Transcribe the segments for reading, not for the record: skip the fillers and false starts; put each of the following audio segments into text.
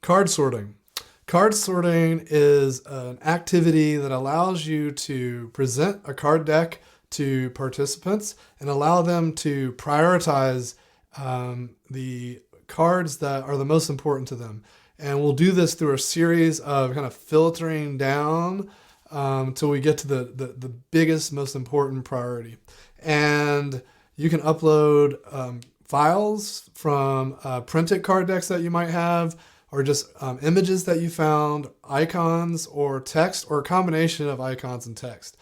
Card sorting. Card sorting is an activity that allows you to present a card deck to participants and allow them to prioritize the cards that are the most important to them. And we'll do this through a series of kind of filtering down till we get to the biggest, most important priority. And you can upload files from printed card decks that you might have, or just images that you found, icons or text, or a combination of icons and text.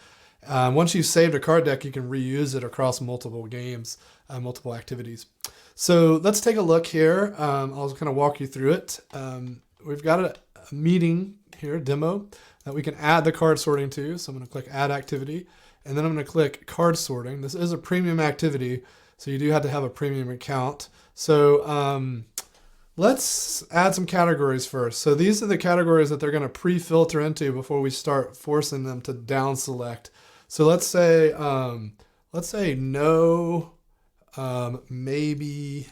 Once you've saved a card deck, you can reuse it across multiple games, multiple activities. So let's take a look here. I'll kind of walk you through it. We've got a meeting here, demo, that we can add the card sorting to. So I'm going to click Add Activity, and then I'm going to click Card Sorting. This is a premium activity, so you do have to have a premium account. So let's add some categories first. So these are the categories that they're going to pre-filter into before we start forcing them to down select. So let's say no, maybe,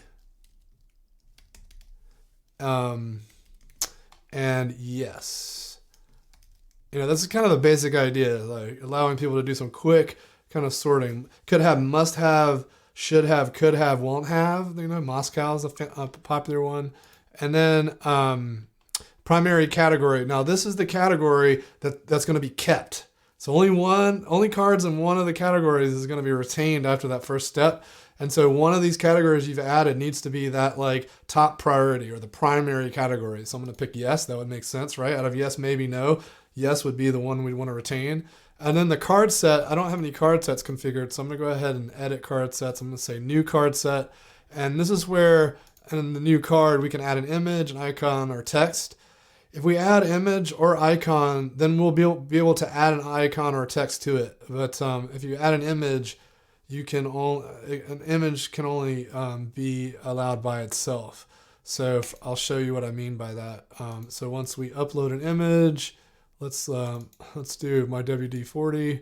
and yes. This is kind of the basic idea, like allowing people to do some quick kind of sorting. Could have, must have, should have, could have, won't have. Moscow is a popular one. And then primary category. Now this is the category that's going to be kept. So only cards in one of the categories is going to be retained after that first step. And so one of these categories you've added needs to be that like top priority or the primary category. So I'm going to pick yes. That would make sense, right? Out of yes, maybe, no. Yes would be the one we'd want to retain. And then the card set, I don't have any card sets configured, so I'm going to go ahead and edit card sets. I'm going to say new card set. And this is where in the new card we can add an image, an icon, or text. If we add image or icon, then we'll be able to add an icon or text to it. But if you add an image, an image can only be allowed by itself. So I'll show you what I mean by that. So once we upload an image, let's do my WD-40.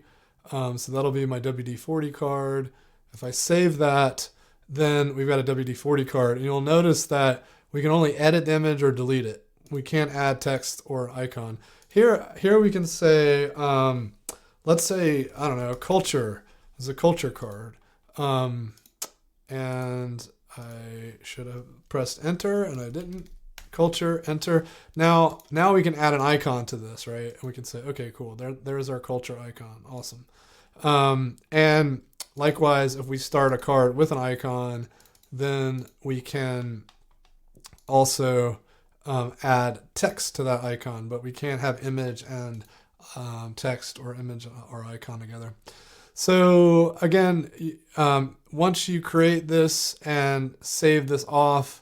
So that'll be my WD-40 card. If I save that, then we've got a WD-40 card. And you'll notice that we can only edit the image or delete it. We can't add text or icon. Here we can say, let's say, I don't know, culture is a culture card. And I should have pressed enter and I didn't. Culture, enter. Now we can add an icon to this, right? And we can say, okay, cool. There's our culture icon. Awesome. And likewise, if we start a card with an icon, then we can also add text to that icon, but we can't have image and text or image or icon together. So again, once you create this and save this off,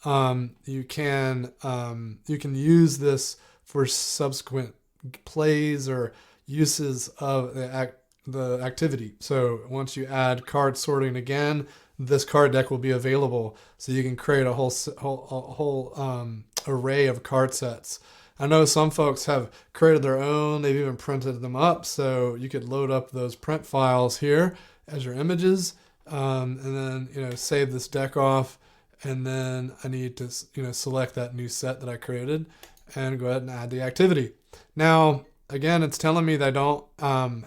you can use this for subsequent plays or uses of the activity. So once you add card sorting again, this card deck will be available. So you can create a whole array of card sets. I know some folks have created their own. They've even printed them up. So you could load up those print files here as your images, and then save this deck off. And then I need to select that new set that I created and go ahead and add the activity. Now, again, it's telling me that I don't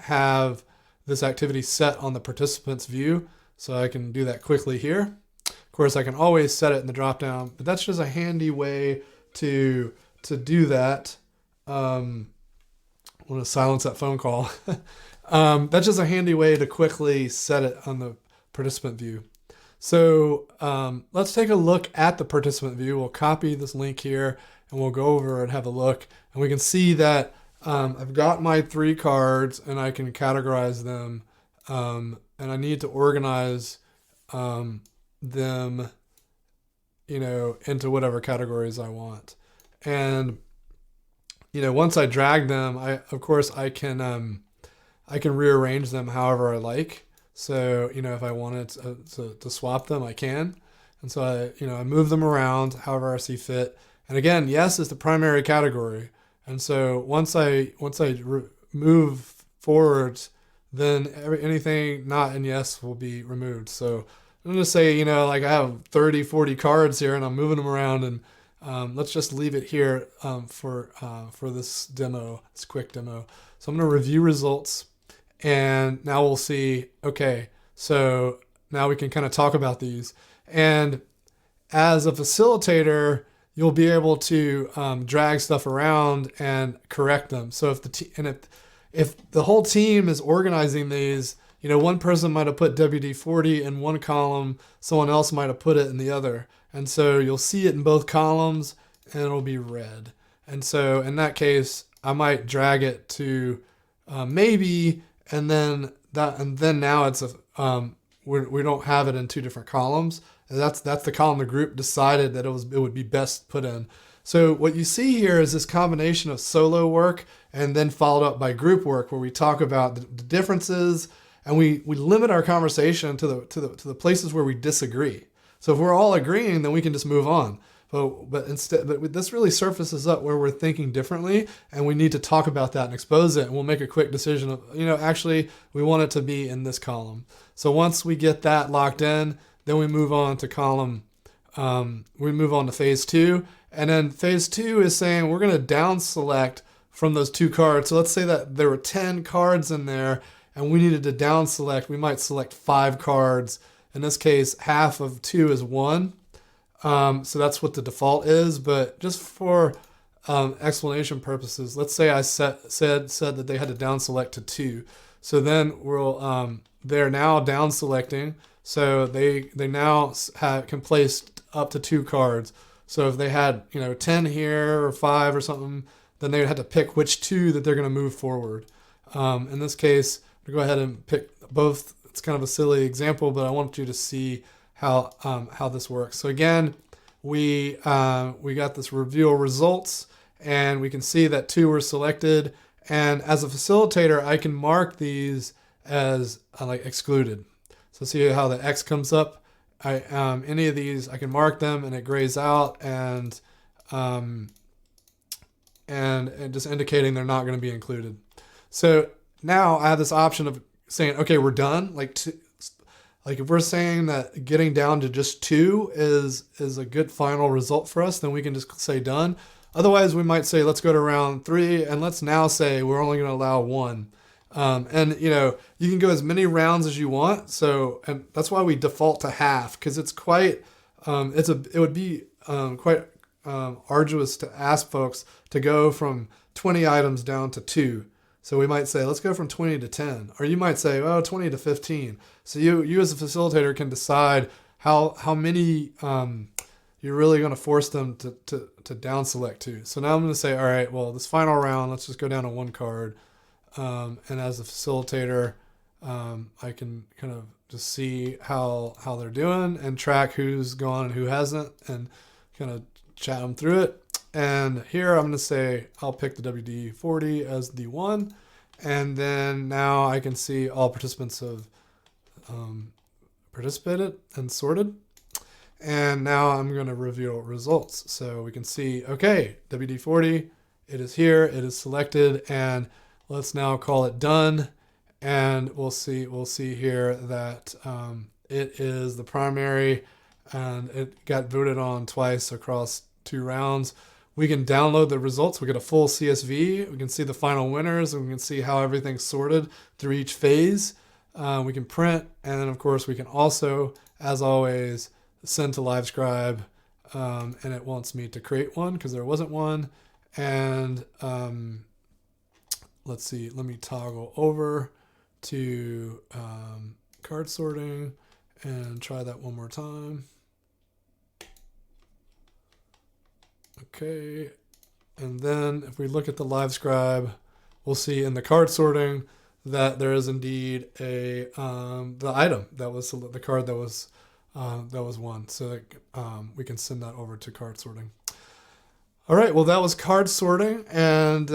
have this activity set on the participants view, so I can do that quickly here. Of course, I can always set it in the dropdown, but that's just a handy way to do that. I want to silence that phone call. That's just a handy way to quickly set it on the participant view. So let's take a look at the participant view. We'll copy this link here and we'll go over and have a look. And we can see that I've got my 3 cards and I can categorize them. And I need to organize them, into whatever categories I want. And, once I drag them, of course I can rearrange them however I like. So, if I wanted to swap them, I can. And so I move them around however I see fit. And again, yes is the primary category. And so once I move forwards, then anything not in yes will be removed. So I'm going to say, I have 30, 40 cards here and I'm moving them around and Let's just leave it here for this demo, this quick demo. So I'm going to review results, and now we'll see, okay, so now we can kind of talk about these. And as a facilitator, you'll be able to drag stuff around and correct them. So if the whole team is organizing these, one person might have put WD-40 in one column, someone else might have put it in the other. And so you'll see it in both columns and it'll be red. And so in that case, I might drag it to maybe, and then now it's we don't have it in two different columns. And that's the column the group decided that it would be best put in. So what you see here is this combination of solo work and then followed up by group work, where we talk about the differences, and we limit our conversation to the places where we disagree. So if we're all agreeing, then we can just move on. But this really surfaces up where we're thinking differently, and we need to talk about that and expose it. And we'll make a quick decision of, actually we want it to be in this column. So once we get that locked in, then we move on to phase 2. And then phase 2 is saying we're going to down select from those 2 cards. So let's say that there were 10 cards in there and we needed to down select. We might select 5 cards. In this case, half of 2 is 1. So that's what the default is. But just for explanation purposes, let's say I said that they had to down select to 2. So then they're now down selecting. So they now can place up to 2 cards. So if they had 10 here or 5 or something, then they would have to pick which 2 that they're going to move forward. In this case, I'll go ahead and pick both. It's kind of a silly example, but I want you to see how this works. So again, we got this review of results, and we can see that 2 were selected. And as a facilitator, I can mark these as like excluded. So see how the X comes up. Any of these, I can mark them and it grays out, and just indicating they're not going to be included. So now I have this option of saying, okay, we're done. Like if we're saying that getting down to just 2 is a good final result for us, then we can just say done. Otherwise, we might say, let's go to round 3, and let's now say we're only going to allow 1. And you can go as many rounds as you want. So, and that's why we default to half, because it's quite, it would be quite arduous to ask folks to go from 20 items down to 2. So we might say, let's go from 20 to 10, or you might say, 20 to 15. So you as a facilitator can decide how many you're really going to force them to down select to. So now I'm going to say, all right, well, this final round, let's just go down to 1 card. And as a facilitator, I can kind of just see how they're doing and track who's gone and who hasn't, and kind of chat them through it. And here I'm going to say I'll pick the WD-40 as the 1, and then now I can see all participants have participated and sorted. And now I'm going to reveal results. So we can see, okay, WD-40, it is here, it is selected, and let's now call it done. And we'll see here that it is the primary, and it got voted on twice across 2 rounds. We can download the results. We get a full CSV. We can see the final winners, and we can see how everything's sorted through each phase. We can print, and then of course we can also, as always, send to LiveScribe, and it wants me to create one because there wasn't one. And let's see, let me toggle over to card sorting and try that one more time. Okay, and then if we look at the LiveScribe, we'll see in the card sorting that there is indeed a the item that was the card that was won. So that, we can send that over to card sorting. All right, well, that was card sorting, and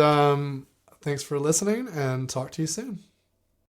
thanks for listening, and talk to you soon.